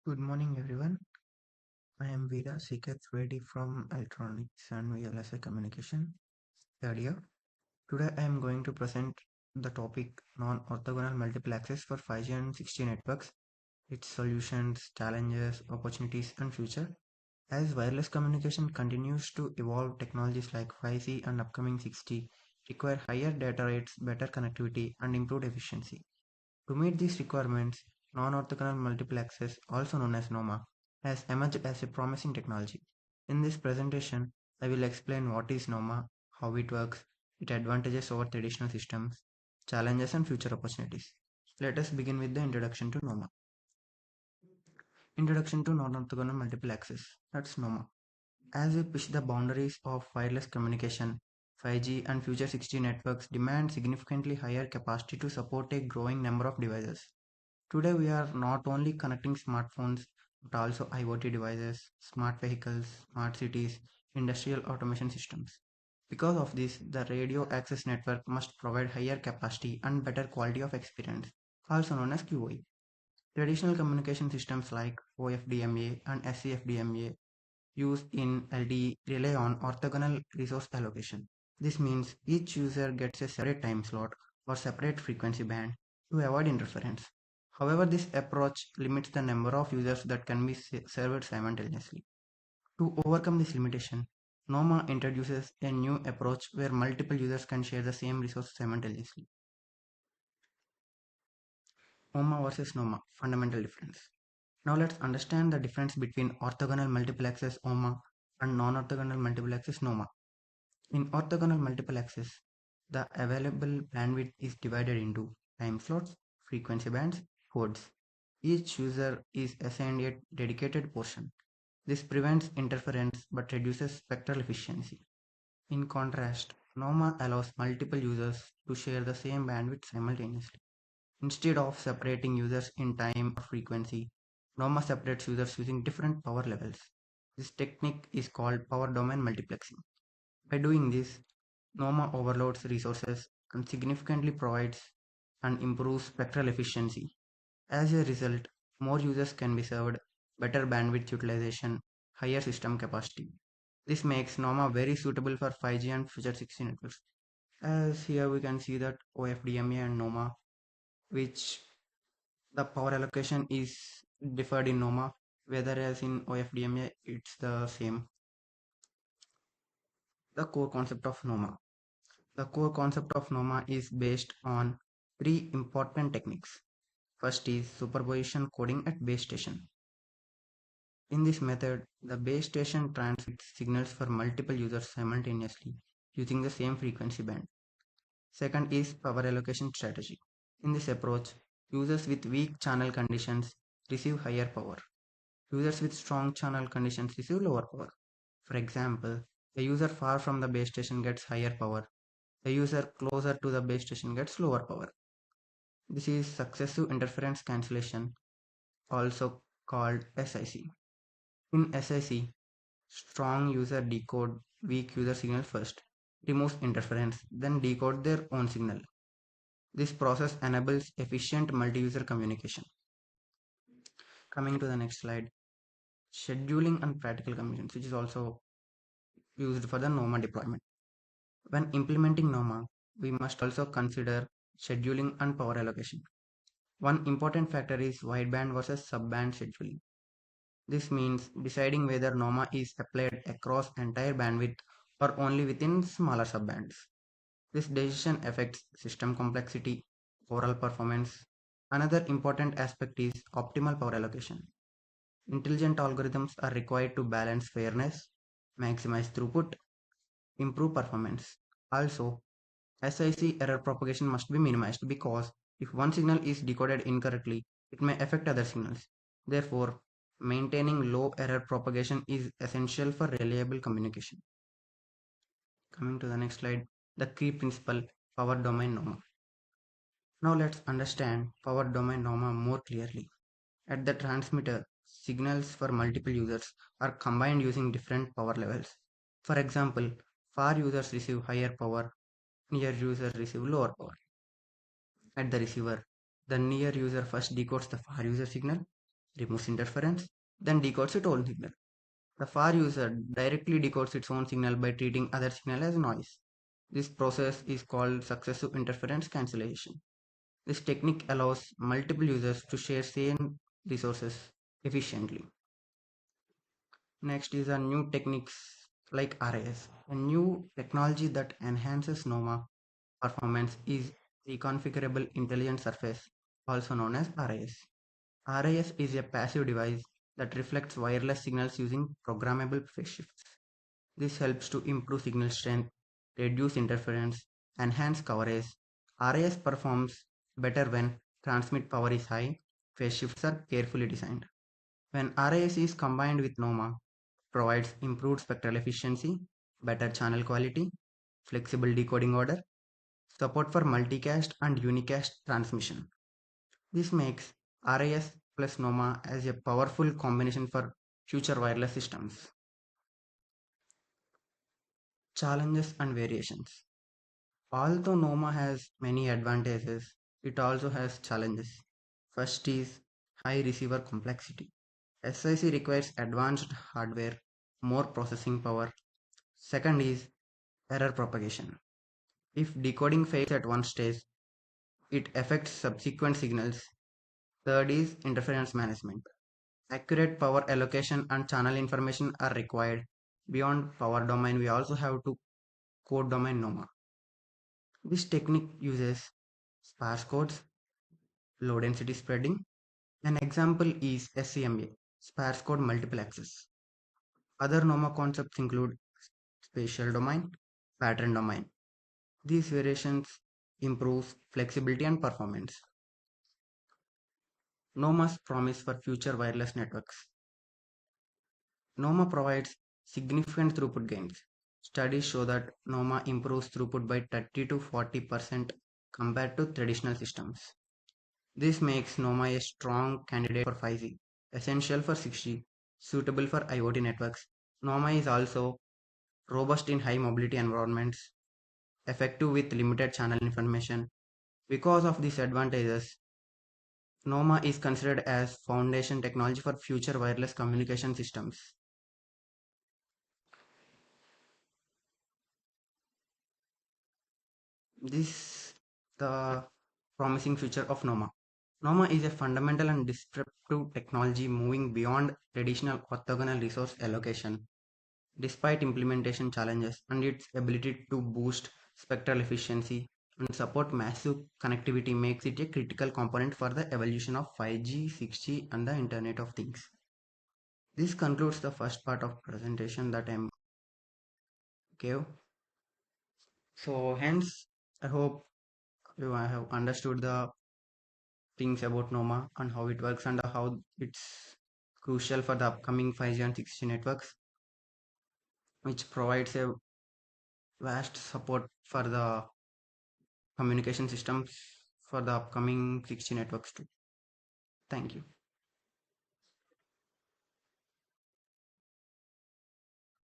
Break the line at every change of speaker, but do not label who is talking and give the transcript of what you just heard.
Good morning, everyone. I am Veera Siketh Reddy from Electronics and VLSI Communication, third year. Today, I am going to present the topic non-orthogonal multiple access for 5G and 6G networks, its solutions, challenges, opportunities, and future. As wireless communication continues to evolve, technologies like 5G and upcoming 6G require higher data rates, better connectivity, and improved efficiency. To meet these requirements, non-orthogonal multiple access, also known as NOMA, has emerged as a promising technology. In this presentation, I will explain what is NOMA, how it works, its advantages over traditional systems, challenges and future opportunities. Let us begin with the introduction to NOMA. Introduction to non-orthogonal multiple access. That's NOMA. As we push the boundaries of wireless communication, 5G and future 6G networks demand significantly higher capacity to support a growing number of devices. Today, we are not only connecting smartphones but also IoT devices, smart vehicles, smart cities, industrial automation systems. Because of this, the radio access network must provide higher capacity and better quality of experience, also known as QoE. Traditional communication systems like OFDMA and SCFDMA used in LTE rely on orthogonal resource allocation. This means each user gets a separate time slot or separate frequency band to avoid interference. However, this approach limits the number of users that can be served simultaneously. To overcome this limitation, NOMA introduces a new approach where multiple users can share the same resource simultaneously. NOMA versus NOMA, fundamental difference. Now let's understand the difference between orthogonal multiple access NOMA and non-orthogonal multiple access NOMA. In orthogonal multiple access, the available bandwidth is divided into time slots, frequency bands, codes. Each user is assigned a dedicated portion. This prevents interference but reduces spectral efficiency. In contrast, NOMA allows multiple users to share the same bandwidth simultaneously. Instead of separating users in time or frequency, NOMA separates users using different power levels. This technique is called power domain multiplexing. By doing this, NOMA overloads resources and significantly provides and improves spectral efficiency. As a result, more users can be served, better bandwidth utilization, higher system capacity. This makes NOMA very suitable for 5G and future 6G networks. As here we can see that OFDMA and NOMA, which the power allocation is differed in NOMA, whereas in OFDMA it's the same. The core concept of NOMA. The core concept of NOMA is based on three important techniques. First is superposition coding at base station. In this method, the base station transmits signals for multiple users simultaneously using the same frequency band. Second is power allocation strategy. In this approach, users with weak channel conditions receive higher power. Users with strong channel conditions receive lower power. For example, a user far from the base station gets higher power. A user closer to the base station gets lower power. This is successive interference cancellation, also called SIC. In SIC, strong user decode weak user signal first, removes interference, then decode their own signal. This process enables efficient multi-user communication. Coming to the next slide, scheduling and practical convenience, which is also used for the NOMA deployment. When implementing NOMA, we must also consider scheduling and power allocation. One important factor is wideband versus subband scheduling. This means deciding whether NOMA is applied across entire bandwidth or only within smaller subbands. This decision affects system complexity, overall performance. Another important aspect is optimal power allocation. Intelligent algorithms are required to balance fairness, maximize throughput, improve performance. Also, SIC error propagation must be minimized because if one signal is decoded incorrectly, it may affect other signals. Therefore, maintaining low error propagation is essential for reliable communication. Coming to the next slide, the key principle, power domain NOMA. Now let's understand power domain NOMA more clearly. At the transmitter, signals for multiple users are combined using different power levels. For example, far users receive higher power, near users receive lower power. At the receiver, the near user first decodes the far user signal, removes interference, then decodes its own signal. The far user directly decodes its own signal by treating other signal as noise. This process is called successive interference cancellation. This technique allows multiple users to share same resources efficiently. Next is a new techniques like RAS. A new technology that enhances NOMA performance is reconfigurable intelligent surface, also known as RAS. RAS is a passive device that reflects wireless signals using programmable phase shifts. This helps to improve signal strength, reduce interference, enhance coverage. RAS performs better when transmit power is high, phase shifts are carefully designed. When RAS is combined with NOMA, provides improved spectral efficiency, better channel quality, flexible decoding order, support for multicast and unicast transmission. This makes RAS plus NOMA as a powerful combination for future wireless systems. Challenges and variations. Although NOMA has many advantages, it also has challenges. First is high receiver complexity. SIC requires advanced hardware, more processing power. Second is error propagation. If decoding fails at one stage, it affects subsequent signals. Third is interference management. Accurate power allocation and channel information are required. Beyond power domain, we also have to code domain NOMA. This technique uses sparse codes, low density spreading. An example is SCMA, sparse code multiple access. Other NOMA concepts include spatial domain, pattern domain. These variations improve flexibility and performance. NOMA's promise for future wireless networks. NOMA provides significant throughput gains. Studies show that NOMA improves throughput by 30 to 40% compared to traditional systems. This makes NOMA a strong candidate for 5G, essential for 6G, suitable for IoT networks. NOMA is also robust in high mobility environments, effective with limited channel information. Because of these advantages, NOMA is considered as foundation technology for future wireless communication systems. This the promising future of NOMA. NOMA is a fundamental and disruptive technology moving beyond traditional orthogonal resource allocation. Despite implementation challenges and its ability to boost spectral efficiency and support massive connectivity makes it a critical component for the evolution of 5G, 6G and the Internet of Things. This concludes the first part of presentation that I gave. So hence, I hope you have understood the things about NOMA and how it works and how it's crucial for the upcoming 5G and 6G networks, which provides a vast support for the communication systems for the upcoming 6G networks too. Thank you.